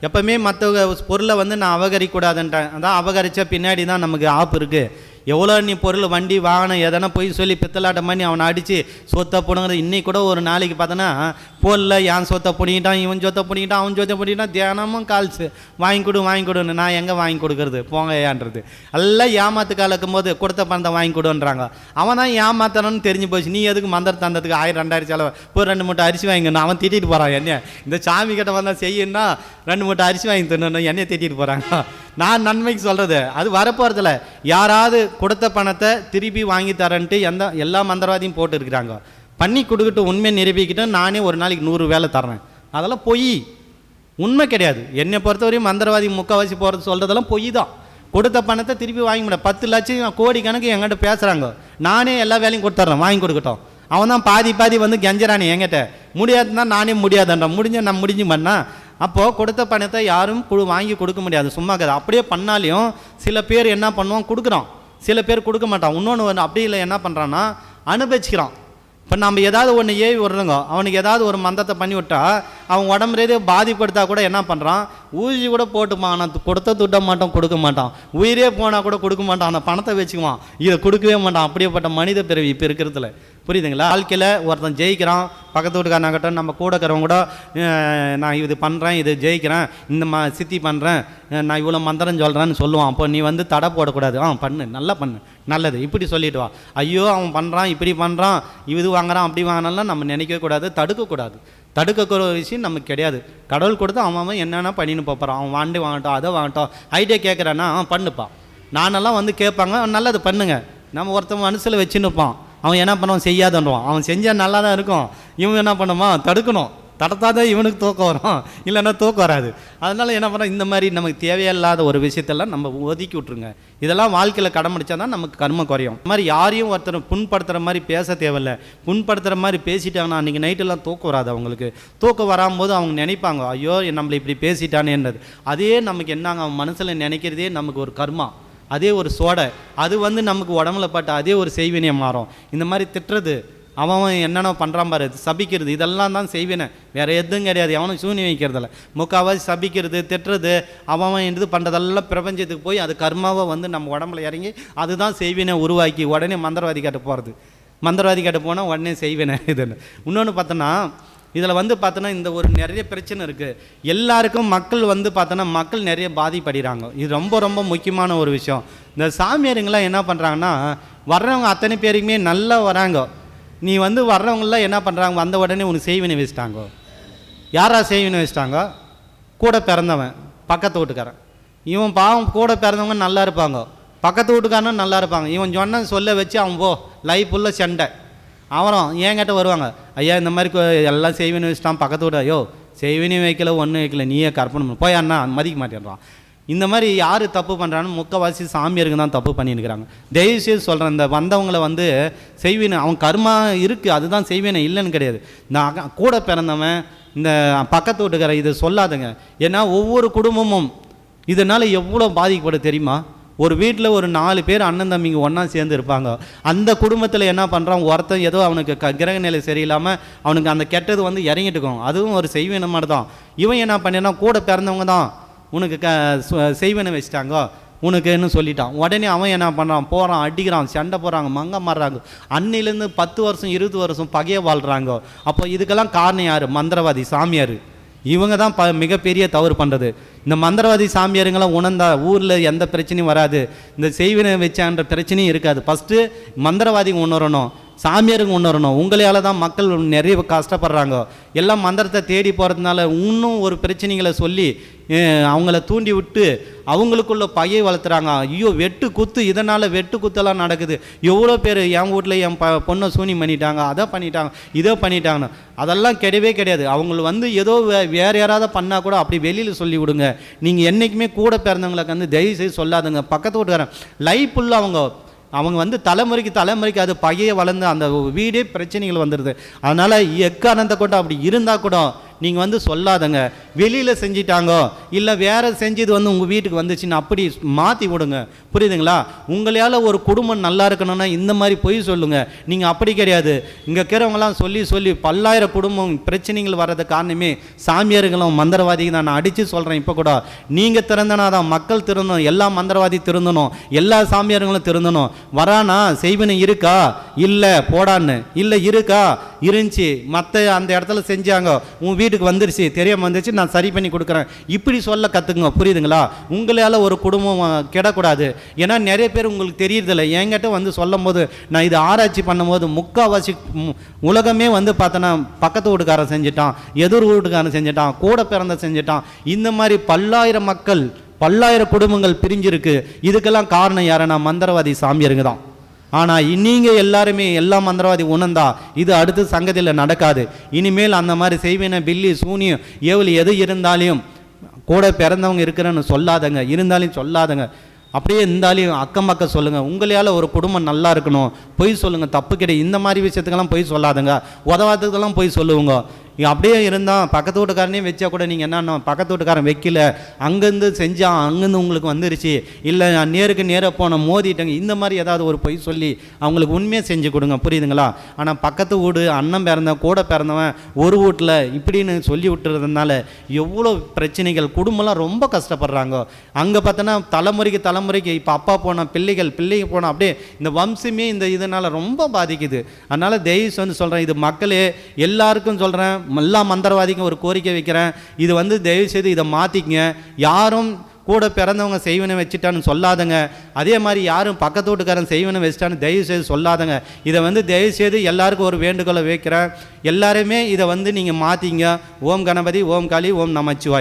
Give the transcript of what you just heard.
எப்போவுமே மற்ற பொருளை வந்து நான் அபகரிக்கூடாதுன்ட்டேன். அதான் அபகரித்த பின்னாடி தான் நமக்கு ஆப்பு இருக்குது. எவ்வளோ நீ பொருள் வண்டி வாகனம் எதனா போய் சொல்லி பித்தலாட்டம் பண்ணி அவனை அடித்து சொத்தை பிடுங்கிறது. இன்றைக்கி கூட ஒரு நாளைக்கு பார்த்தோன்னா போலில் என் சொத்தை பிடிக்கிட்டான், இவன் சொத்தை பிடிக்கிட்டான், அவன் சொத்தை பிடிக்கிட்டான், தினமும் கால்ஸு வாங்கி கொடுன்னு. நான் எங்கே வாங்கி கொடுக்குறது, போங்க ஏன்றது. எல்லாம் ஏமாத்து காலக்கும் போது கொடுத்த பணத்தை வாங்கி கொடுன்றாங்க. அவன் தான் ஏமாத்தணும்னு தெரிஞ்சு போச்சு. நீ எதுக்கு மந்திர தந்தத்துக்கு 1000-2000 செலவு போய் 2 மூட்டை அரிசி வாங்கிக்கணும். அவன் திட்டிட்டு போகிறான் என்ன, இந்த சாமி கிட்ட வந்தால் செய்யணும்னா 2 மூட்டை அரிசி வாங்கி தரணும், என்னைய திட்டிட்டு போகிறாங்க. நான் நன்மைக்கு சொல்கிறது அது வரப்போகிறதில்ல. யாராவது கொடுத்த பணத்தை திருப்பி வாங்கி தரேன்ட்டு எல்லா மந்திரவாதியும் போட்டு இருக்கிறாங்க. பண்ணி கொடுக்கிட்டு உண்மையை நிரூபிக்கிட்டு நானே ஒரு நாளைக்கு 100 வேலை தர்றேன். அதெல்லாம் பொய், உண்மை கிடையாது. என்னை பொறுத்தவரையும் மந்திரவாதி முக்கால்வாசி போகிறது சொல்கிறதெல்லாம் பொய் தான். கொடுத்த பணத்தை திருப்பி வாங்கி முடியாது. 10 லட்சம் கோடி கணக்கு என்கிட்ட பேசுகிறாங்க. நானே எல்லா வேலையும் கொடுத்துட்றேன், வாங்கி கொடுக்கட்டும். அவன் தான் பாதி வந்து கெஞ்சரானே என்கிட்ட. முடியாதுன்னா நானே முடியாதுன்றான். நான் முடிஞ்சு பண்ணால் அப்போது கொடுத்த பணத்தை யாரும் வாங்கி கொடுக்க முடியாது. சும்மா கதை. அப்படியே பண்ணாலையும் சில பேர் என்ன பண்ணுவான், கொடுக்குறான். சில பேர் கொடுக்க மாட்டான். இன்னொன்று அப்படி இல்லை, என்ன பண்ணுறான்னா அனுபவிச்சுக்கிறான். இப்போ நம்ம ஏதாவது ஒன்று ஏவி விடுறோங்க, அவனுக்கு ஏதாவது ஒரு மந்தத்தை பண்ணி விட்டா அவன் உடம்பு ரீதியாக பாதிப்படுத்தா கூட என்ன பண்ணுறான், ஊசி கூட போட்டுப்பான். ஆனால் கொடுத்த துட்ட மாட்டான், கொடுக்க மாட்டான். உயிரே போனால் கூட கொடுக்க மாட்டான். அந்த பணத்தை வச்சுக்குவான், இதை கொடுக்கவே மாட்டான். அப்படியேப்பட்ட மனித பிறவி இப்போ இருக்கிறதுல, புரியுதுங்களா? வாழ்க்கையில் ஒருத்தன் ஜெயிக்கிறான், பக்கத்து வீட்டுக்காரனாகட்டும், நம்ம கூட இருக்கிறவங்க கூட நான் இது பண்ணுறேன், இது ஜெயிக்கிறேன், இந்த சித்தி பண்ணுறேன், நான் இவ்வளோ மந்திரம் சொல்கிறேன்னு சொல்லுவான். அப்போ நீ வந்து தடை போடக்கூடாது. பண்ணு, நல்லா பண்ணு, நல்லது இப்படி சொல்லிட்டு வா. ஐயோ அவன் பண்ணுறான், இப்படி பண்ணுறான், இது வாங்குறான், அப்படி வாங்கினாலாம் நம்ம நினைக்கவே கூடாது, தடுக்கக்கூடாது. தடுக்கக்கூட ஒரு விஷயம் நமக்கு கிடையாது. கடவுள் கொடுத்து அவன் என்னென்ன பண்ணின்னு போகிறான். அவன் வாண்டி வாங்கட்டும், அதை வாங்கட்டும், ஐடியா கேட்குறான்னா பண்ணுப்பா. நானெல்லாம் வந்து கேட்பாங்க, நல்லது பண்ணுங்க. நம்ம ஒருத்தன் மனசில் வச்சுன்னுப்பான், அவன் என்ன பண்ணுவான், செய்யாதன்றான். அவன் செஞ்சால் நல்லா தான் இருக்கும். இவன் என்ன பண்ணுமா, தடுக்கணும். தடுத்தாதான் இவனுக்கு தூக்கம் வரும், இல்லைன்னா தூக்கம் வராது. அதனால் என்ன பண்ணோம், இந்த மாதிரி நமக்கு தேவையில்லாத ஒரு விஷயத்தெல்லாம் நம்ம ஒதுக்கி விட்ருங்க. இதெல்லாம் வாழ்க்கையில் கடமைச்சா தான் நமக்கு கர்மம் குறையும். இந்த மாதிரி யாரையும் ஒருத்தர் புண்படுத்துகிற மாதிரி பேச தேவையில்லை. புண்படுத்துகிற மாதிரி பேசிட்டாங்கன்னா அன்றைக்கி நைட்டெல்லாம் தூக்கம் வராது அவங்களுக்கு. தூக்கம் வராம்போது அவங்க நினைப்பாங்க, ஐயோ நம்மளை இப்படி பேசிட்டானேன்றது. அதே நமக்கு என்னங்க, அவன் மனசில் நினைக்கிறதே நமக்கு ஒரு கர்மா, அதே ஒரு சோடை. அது வந்து நமக்கு உடம்புல பட்ட அதே ஒரு செய்வினை மாறும். இந்த மாதிரி திட்டுறது, அவன் என்னென்ன பண்ணுறான் பாரு, சபிக்கிறது, இதெல்லாம் தான் செய்வேனே, வேறு எதுவும் கிடையாது. அவனும் சூனி வைக்கிறதில்ல. முக்கால்வாசி சபிக்கிறது, திட்டுறது, அவன் இது பண்ணுறதெல்லாம் பிரபஞ்சத்துக்கு போய் அது கர்மாவை வந்து நம்ம உடம்புல இறங்கி அதுதான் செய்வேனே உருவாக்கி உடனே மந்திரவாதி கிட்ட போகிறது. மந்திரவாதி கிட்ட போனால் உடனே செய்வேனே இதுன்னு. இன்னொன்று பார்த்தோன்னா இதில் வந்து பார்த்தோன்னா இந்த ஒரு நிறைய பிரச்சனை இருக்குது. எல்லாருக்கும் மக்கள் வந்து பார்த்தோன்னா மக்கள் நிறைய பாதிப்படைகிறாங்க. இது ரொம்ப ரொம்ப முக்கியமான ஒரு விஷயம். இந்த சாமியாருங்களாம் என்ன பண்ணுறாங்கன்னா, வர்றவங்க அத்தனை பேருக்குமே நல்லா வராங்க. நீ வந்து வர்றவங்களாம் என்ன பண்ணுறாங்க, வந்த உடனே உனக்கு செய்வினை வச்சுட்டாங்க. யாரா செய்வினை வச்சுட்டாங்க? கூட பிறந்தவன், பக்கத்து வீட்டுக்காரன். இவன் பாவம் கூட பிறந்தவங்க நல்லா இருப்பாங்க, பக்கத்து வீட்டுக்காரனும் நல்லா இருப்பாங்க. இவன் சொன்ன சொல்ல வச்சு அவன் லைஃப் ஃபுல்லாக சண்டை. அவரும் என்கிட்ட வருவாங்க, ஐயா இந்த மாதிரி எல்லாம் செய்வினை வச்சுட்டான் பக்கத்து வீட்டு. ஐயோ செய்வினையும் வைக்கல, ஒன்றும் வைக்கல, நீயே கற்பனை பண்ண போய் அண்ணா மதிக்க மாட்டேன்றான். இந்த மாதிரி யார் தப்பு பண்ணுறான்னு முக்கவாசி சாமியாருக்கு தான் தப்பு பண்ணியிருக்கிறாங்க. தயவுசெய்து சொல்கிறேன், இந்த வந்தவங்களை வந்து செய்வினை, அவன் கர்மா இருக்குது, அதுதான் செய்வினை, இல்லைன்னு கிடையாது. இந்த கூட பிறந்தவன், இந்த பக்கத்து வீட்டுக்கார இதை சொல்லாதுங்க. ஏன்னா ஒவ்வொரு குடும்பமும் இதனால் எவ்வளோ பாதிக்கப்படும் தெரியுமா? ஒரு வீட்டில் ஒரு 4 பேர் அண்ணன் தம்பிங்க ஒன்றா சேர்ந்து இருப்பாங்க. அந்த குடும்பத்தில் என்ன பண்ணுறான், ஒருத்தன் ஏதோ அவனுக்கு கிரக நிலை சரியில்லாமல் அவனுக்கு அந்த கெட்டது வந்து இறங்கிட்டுக்கும். அதுவும் ஒரு செய்வினை மாதிரி தான். இவன் என்ன பண்ணினா, கூட பிறந்தவங்க தான் உனக்கு செய்வினை வச்சுட்டாங்க உனக்குன்னு சொல்லிட்டான். உடனே அவன் என்ன பண்ணுறான், போகிறான், அடிக்கிறான், சண்டை போடுறாங்க, மங்க மாறுறாங்க. அன்னிலேருந்து 10 வருஷம் 20 வருஷம் பகையை வாழ்கிறாங்க. அப்போ இதுக்கெல்லாம் காரணம் யார்? மந்திரவாதி சாமியார். இவங்க தான் மிகப்பெரிய தவறு பண்ணுறது. இந்த மந்திரவாதி சாமியாருங்களாம் உணர்ந்தா ஊரில் எந்த பிரச்சனையும் வராது, இந்த செய்வினை வச்சான்ற பிரச்சனையும் இருக்காது. ஃபஸ்ட்டு மந்திரவாதிங்க உணரணும், சாமியாருங்க உணரணும். உங்களால் தான் மக்கள் நிறைய கஷ்டப்படுறாங்க. எல்லாம் மந்திரத்தை தேடி போகிறதுனால இன்னும் ஒரு பிரச்சனைகளை சொல்லி அவங்கள தூண்டி விட்டு அவங்களுக்குள்ள பகையை வளர்த்துறாங்க. ஐயோ வெட்டு குத்து, இதனால் வெட்டு குத்தெல்லாம் நடக்குது. எவ்வளோ பேர் என் வீட்டில் என் பொண்ணை சூனி பண்ணிட்டாங்க, அதை பண்ணிட்டாங்க, இதோ பண்ணிட்டாங்கன்னு. அதெல்லாம் கிடையவே கிடையாது. அவங்கள வந்து ஏதோ வேறு யாராவது பண்ணால் கூட அப்படி வெளியில் சொல்லி விடுங்க. நீங்கள் என்றைக்குமே கூட பிறந்தவங்களுக்கு வந்து தயவு செய்து சொல்லாதுங்க. பக்கத்து வீட்டுக்காரன் லைஃப் ஃபுல்லாக அவங்க வந்து தலைமுறைக்கு அது பகையை வளர்ந்து அந்த வீடே பிரச்சனைகள் வந்துடுது. அதனால் எக்காரணத்தை கூட அப்படி இருந்தால் கூட நீங்கள் வந்து சொல்லாதங்க. வெளியில் செஞ்சிட்டாங்கோ இல்லை வேறு செஞ்சது வந்து உங்கள் வீட்டுக்கு வந்துச்சுன்னு அப்படி மாற்றி விடுங்க. புரியுதுங்களா? உங்களால் ஒரு குடும்பம் நல்லா இருக்கணும்னா இந்த மாதிரி பொய் சொல்லுங்கள். நீங்கள் அப்படி கிடையாது. இங்கே இருக்கிறவங்களாம் சொல்லி சொல்லி பல்லாயிரம் குடும்பம் பிரச்சனைகள் வர்றது காரணமே சாமியார்களும் மந்திரவாதிகள் தான். நான் அடித்து சொல்கிறேன். இப்போ கூட நீங்கள் திறந்தனா தான் மக்கள் திருந்தணும், எல்லா மந்திரவாதி திருந்தணும், எல்லா சாமியார்களும் திருந்தணும். வரானா செய்வன இருக்கா இல்லை போடான்னு, இல்லை இருக்கா இருந்துச்சு, மற்ற அந்த இடத்துல செஞ்சாங்க, உன் வீட்டுக்கு வந்துருச்சு, தெரியாமல் வந்துருச்சு, நான் சரி பண்ணி கொடுக்குறேன், இப்படி சொல்ல கற்றுக்குங்க. புரியுதுங்களா? உங்களால் ஒரு குடும்பம் கெடக்கூடாது. ஏன்னா நிறைய பேர் உங்களுக்கு தெரியறதில்ல. என்கிட்ட வந்து சொல்லும் போது நான் இதை ஆராய்ச்சி பண்ணும்போது முக்கால்வாசி உலகமே வந்து பார்த்தோன்னா பக்கத்து வீட்டுக்காரன் செஞ்சிட்டான், எதிர் வீட்டுக்காரன் செஞ்சிட்டான், கூட பிறந்த செஞ்சிட்டான். இந்த மாதிரி பல்லாயிரம் மக்கள் பல்லாயிரம் குடும்பங்கள் பிரிஞ்சிருக்கு. இதுக்கெல்லாம் காரணம் யாருன்னா மந்திரவாதி சாமியாருங்க தான். ஆனால் நீங்கள் எல்லாருமே எல்லா மந்திரவாதி உணர்ந்தா இது அடுத்த சங்கதியில் நடக்காது. இனிமேல் அந்த மாதிரி செய்வேன பில்லி சூனியம் ஏவலி எது இருந்தாலையும் கூட பிறந்தவங்க இருக்கிறேன்னு சொல்லாதங்க. இருந்தாலும் சொல்லாதங்க. அப்படியே இருந்தாலும் அக்கம் பக்கம் சொல்லுங்கள். உங்களால் ஒரு குடும்பம் நல்லா இருக்கணும். பொய் சொல்லுங்கள், தப்பு கிடையாது. இந்த மாதிரி விஷயத்துக்கெல்லாம் பொய் சொல்லாதங்க. உதவாததுக்கெல்லாம் பொய் சொல்லுவோங்க. அப்படியே இருந்தால் பக்கத்து வீட்டுக்காரனே வச்சா கூட நீங்கள் என்னன்னா பக்கத்து வீட்டுக்காரன் வைக்கல, அங்கேருந்து செஞ்சான், அங்கேருந்து உங்களுக்கு வந்துருச்சு, இல்லை நான் நேருக்கு நேராக போன மோதிட்டேங்க, இந்த மாதிரி ஏதாவது ஒரு பொய் சொல்லி அவங்களுக்கு உண்மையாக செஞ்சு கொடுங்க. புரியுதுங்களா? ஆனால் பக்கத்து வீடு அண்ணன் பிறந்தவன் கூட பிறந்தவன் ஒரு வீட்டில் இப்படின்னு சொல்லி விட்டுறதுனால எவ்வளோ பிரச்சனைகள், குடும்பம்லாம் ரொம்ப கஷ்டப்படுறாங்க. அங்கே பார்த்தோன்னா தலைமுறைக்கு தலைமுறைக்கு இப்போ அப்பா போனால் பிள்ளைங்க போனால் அப்படியே இந்த வம்சமே இந்த இதனால் ரொம்ப பாதிக்குது. அதனால் தயவு வந்து சொல்கிறேன், இது மக்களே எல்லாருக்கும் சொல்கிறேன், எல்லா மந்திரவாதிக்கும் ஒரு கோரிக்கை வைக்கிறேன். இது வந்து தயவு செய்து இதை மாற்றிக்கங்க. யாரும் கூட பிறந்தவங்க செய்வனை வச்சுட்டான்னு சொல்லாதங்க. அதே மாதிரி யாரும் பக்கத்து வீட்டுக்காரன் செய்வனை வச்சுட்டான்னு தயவு செய்து சொல்லாதங்க. இதை வந்து தயவு செய்து எல்லாருக்கும் ஒரு வேண்டுகோளை வைக்கிறேன். எல்லாருமே இதை வந்து நீங்கள் மாற்றிங்க. ஓம் கணபதி, ஓம் காளி, ஓம் நமச்சிவாய்.